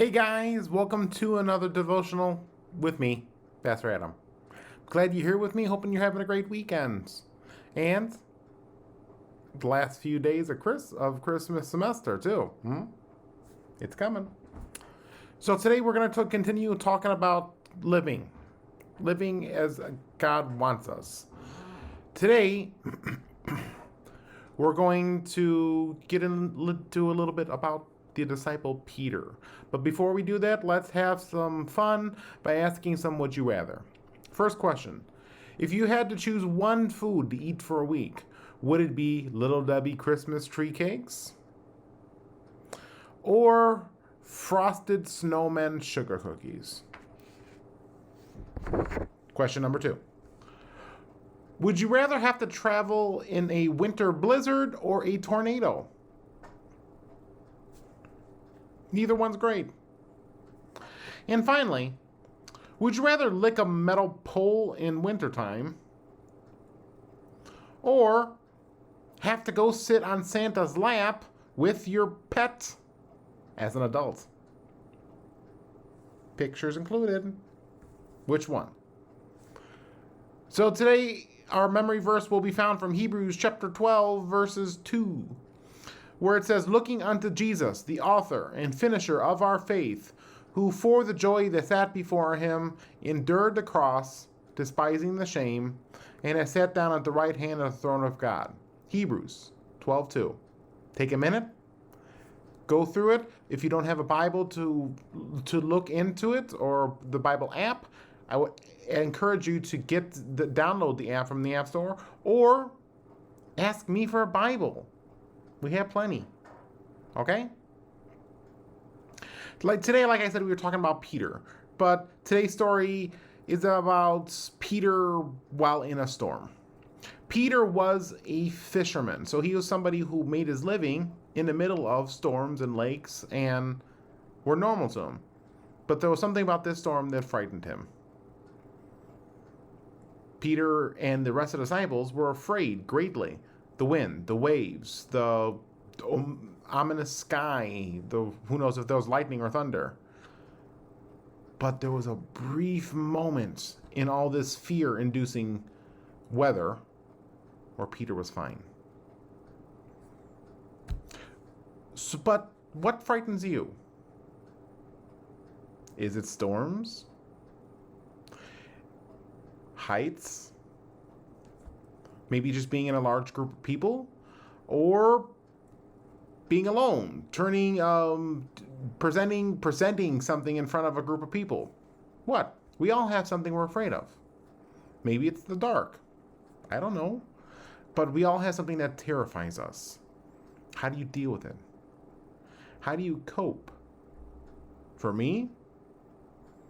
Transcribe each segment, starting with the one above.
Hey guys, welcome to another devotional with me, Pastor Adam. Glad you're here with me, hoping you're having a great weekend. And the last few days of Christmas semester too. It's coming. So today we're going to continue talking about living as God wants us. Today we're going to get into a little bit about the disciple Peter. But before we do that, let's have some fun by asking some would you rather. First question. If you had to choose one food to eat for a week, would it be Little Debbie Christmas tree cakes? Or Frosted Snowman sugar cookies? Question number 2. Would you rather have to travel in a winter blizzard or a tornado? Neither one's great. And finally, would you rather lick a metal pole in wintertime or have to go sit on Santa's lap with your pet as an adult? Pictures included. Which one? So today, our memory verse will be found from Hebrews chapter 12, verses 2. Where it says, looking unto Jesus, the author and finisher of our faith, who for the joy that sat before him endured the cross, despising the shame, and has sat down at the right hand of the throne of God. Hebrews 12:2. Take a minute, go through it. If you don't have a Bible to look into it or the Bible app, I would encourage you to download the app from the App Store or ask me for a Bible. We have plenty. Okay? Today, like I said, we were talking about Peter. But today's story is about Peter while in a storm. Peter was a fisherman. So he was somebody who made his living in the middle of storms and lakes and were normal to him. But there was something about this storm that frightened him. Peter and the rest of the disciples were afraid greatly. The wind, the waves, the ominous sky, who knows if there was lightning or thunder. But there was a brief moment in all this fear-inducing weather where Peter was fine. So, but what frightens you? Is it storms? Heights? Maybe just being in a large group of people, or being alone, presenting something in front of a group of people. What? We all have something we're afraid of. Maybe it's the dark. I don't know. But we all have something that terrifies us. How do you deal with it? How do you cope? For me,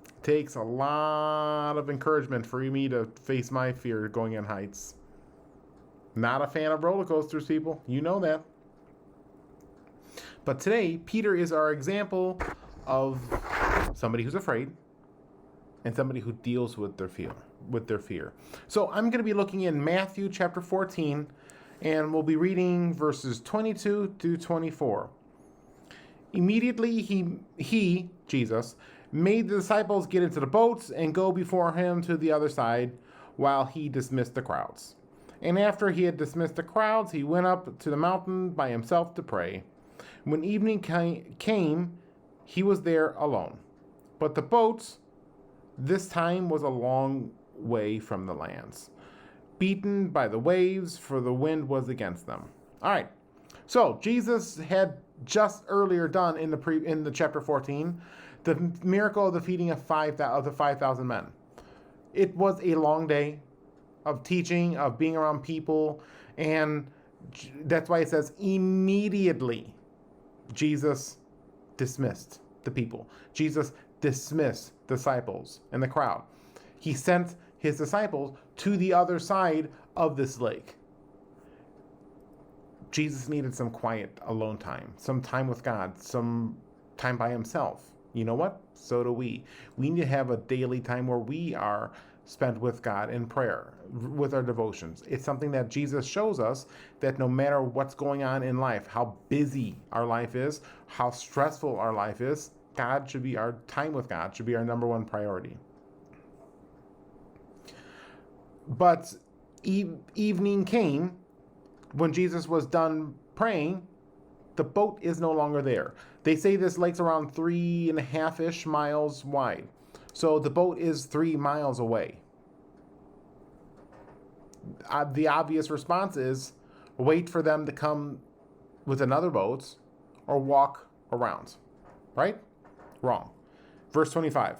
it takes a lot of encouragement for me to face my fear going in heights. Not a fan of roller coasters, people. You know that. But today, Peter is our example of somebody who's afraid and somebody who deals with their fear. So I'm going to be looking in Matthew chapter 14, and we'll be reading verses 22 to 24. Immediately he, Jesus, made the disciples get into the boats and go before him to the other side while he dismissed the crowds. And after he had dismissed the crowds, he went up to the mountain by himself to pray. When evening came, he was there alone. But the boat, this time, was a long way from the lands, beaten by the waves, for the wind was against them. All right. So Jesus had just earlier done in the chapter 14 the miracle of the feeding of the 5,000 men. It was a long day of teaching, of being around people, and that's why it says immediately Jesus dismissed the people. Jesus dismissed disciples and the crowd. He sent his disciples to the other side of this lake. Jesus needed some quiet, alone time, some time with God, some time by himself. You know what? So do we. We need to have a daily time where we are spent with God in prayer, with our devotions. It's something that Jesus shows us, that no matter what's going on in life, how busy our life is, how stressful our life is, our time with God should be our number one priority. But evening came when Jesus was done praying. The boat is no longer there. They say this lake's around 3.5-ish miles wide. So the boat is 3 miles away. The obvious response is wait for them to come with another boat or walk around. Right? Wrong. Verse 25.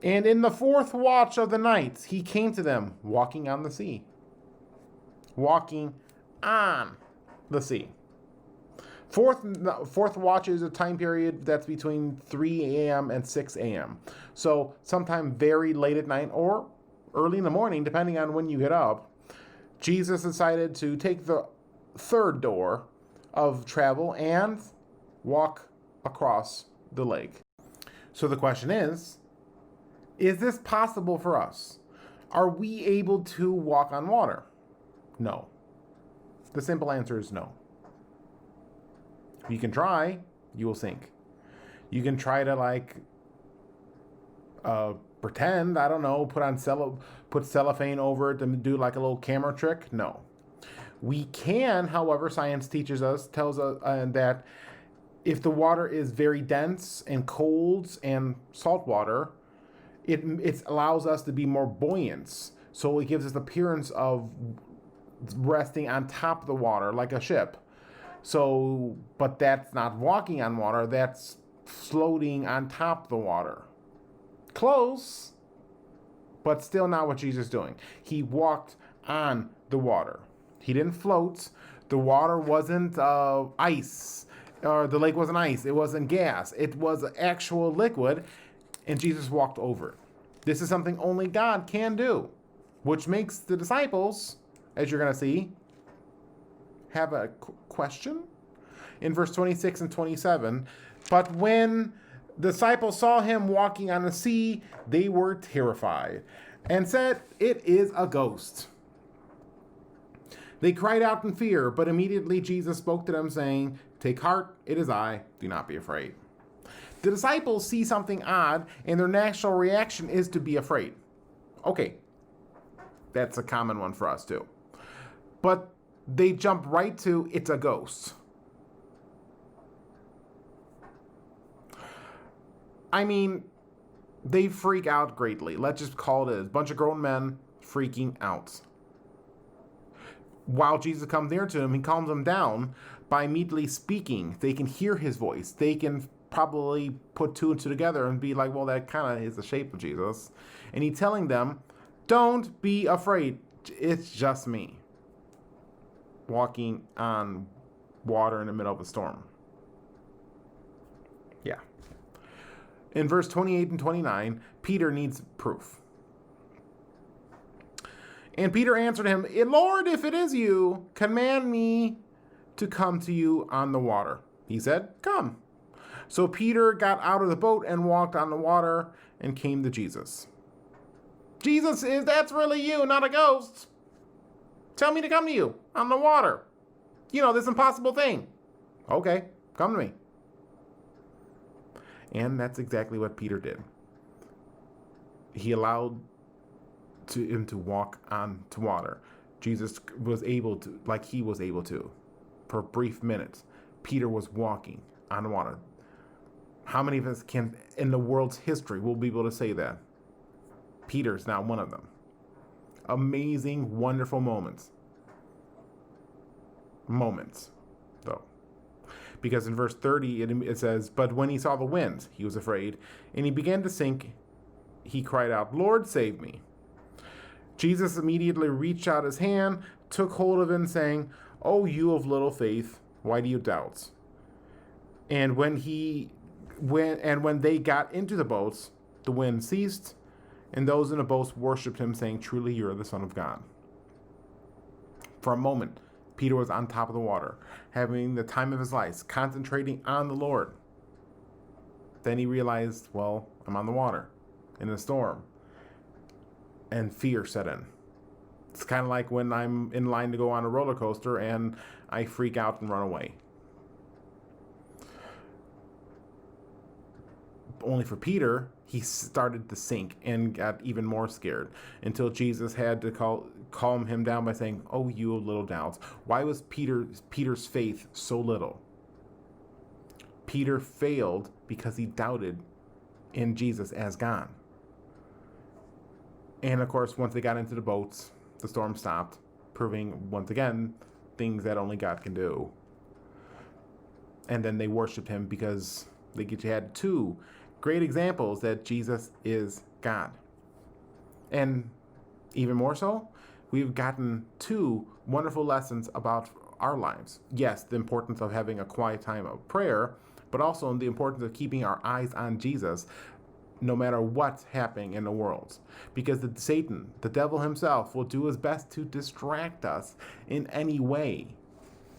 And in the 4th watch of the night, he came to them walking on the sea. Walking on the sea. Fourth watch is a time period that's between 3 a.m. and 6 a.m. So sometime very late at night or early in the morning, depending on when you get up, Jesus decided to take the 3rd door of travel and walk across the lake. So the question is this possible for us? Are we able to walk on water? No. The simple answer is no. You can try, you will sink. You can try to pretend, I don't know, put cellophane over it and do like a little camera trick. No. We can, however, science tells us that if the water is very dense and cold and salt water, it allows us to be more buoyant. So it gives us the appearance of resting on top of the water like a ship. So, but that's not walking on water, that's floating on top of the water. Close, but still not what Jesus is doing. He walked on the water. He didn't float. The water wasn't ice, or the lake wasn't ice. It wasn't gas. It was actual liquid, and Jesus walked over it. This is something only God can do, which makes the disciples, as you're going to see, have a question in verse 26 and 27. But when the disciples saw him walking on the sea, they were terrified and said, "It is a ghost." They cried out in fear, but immediately Jesus spoke to them, saying, "Take heart, it is I, do not be afraid." The disciples see something odd, and their natural reaction is to be afraid. Okay, that's a common one for us too. But they jump right to, it's a ghost. I mean, they freak out greatly. Let's just call it a bunch of grown men freaking out. While Jesus comes near to them, he calms them down by immediately speaking. They can hear his voice. They can probably put 2 and 2 together and be like, well, that kind of is the shape of Jesus. And he's telling them, don't be afraid. It's just me walking on water in the middle of a storm. Yeah. In verse 28 and 29, Peter needs proof. And Peter answered him, "Lord, if it is you, command me to come to you on the water." He said, "Come." So Peter got out of the boat and walked on the water and came to Jesus. "Jesus, that's really you, not a ghost. Tell me to come to you on the water. You know, this impossible thing." "Okay, come to me." And that's exactly what Peter did. He allowed him to walk on to water. Jesus was able to, like he was able to, for brief minutes. Peter was walking on water. How many of us can, in the world's history, will be able to say that? Peter's not one of them. Amazing, wonderful moments. Though. Because in verse 30, it says, "But when he saw the wind, he was afraid, and he began to sink. He cried out, 'Lord, save me.' Jesus immediately reached out his hand, took hold of him, saying, 'Oh, you of little faith, why do you doubt?' And when they got into the boats, the wind ceased, and those in the boats worshipped him, saying, 'Truly you are the Son of God.'" For a moment, Peter was on top of the water, having the time of his life, concentrating on the Lord. Then he realized, well, I'm on the water, in a storm, and fear set in. It's kind of like when I'm in line to go on a roller coaster and I freak out and run away. Only for Peter, he started to sink and got even more scared until Jesus had to calm him down by saying, "Oh, you little doubts." Why was Peter's faith so little? Peter failed because he doubted in Jesus as God. And of course, once they got into the boats, the storm stopped, proving once again things that only God can do. And then they worshiped him because they had two great examples that Jesus is God. And even more so, we've gotten two wonderful lessons about our lives. Yes, the importance of having a quiet time of prayer, but also the importance of keeping our eyes on Jesus no matter what's happening in the world. Because Satan, the devil himself, will do his best to distract us in any way.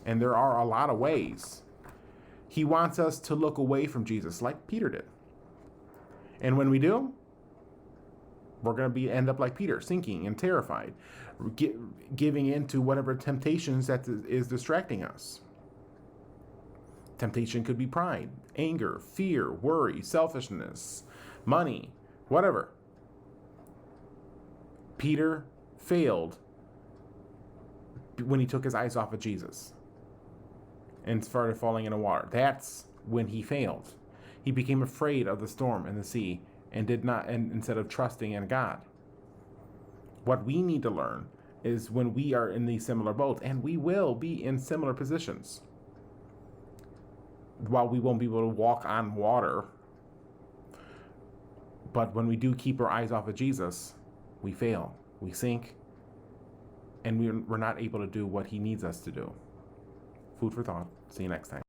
And there are a lot of ways. He wants us to look away from Jesus like Peter did. And when we do, we're going to end up like Peter, sinking and terrified, giving in to whatever temptations that is distracting us. Temptation could be pride, anger, fear, worry, selfishness, money, whatever. Peter failed when he took his eyes off of Jesus and started falling in the water. That's when he failed. He became afraid of the storm and the sea and instead of trusting in God. What we need to learn is when we are in these similar boats, and we will be in similar positions. While we won't be able to walk on water, but when we do keep our eyes off of Jesus, we fail, we sink, and we're not able to do what he needs us to do. Food for thought. See you next time.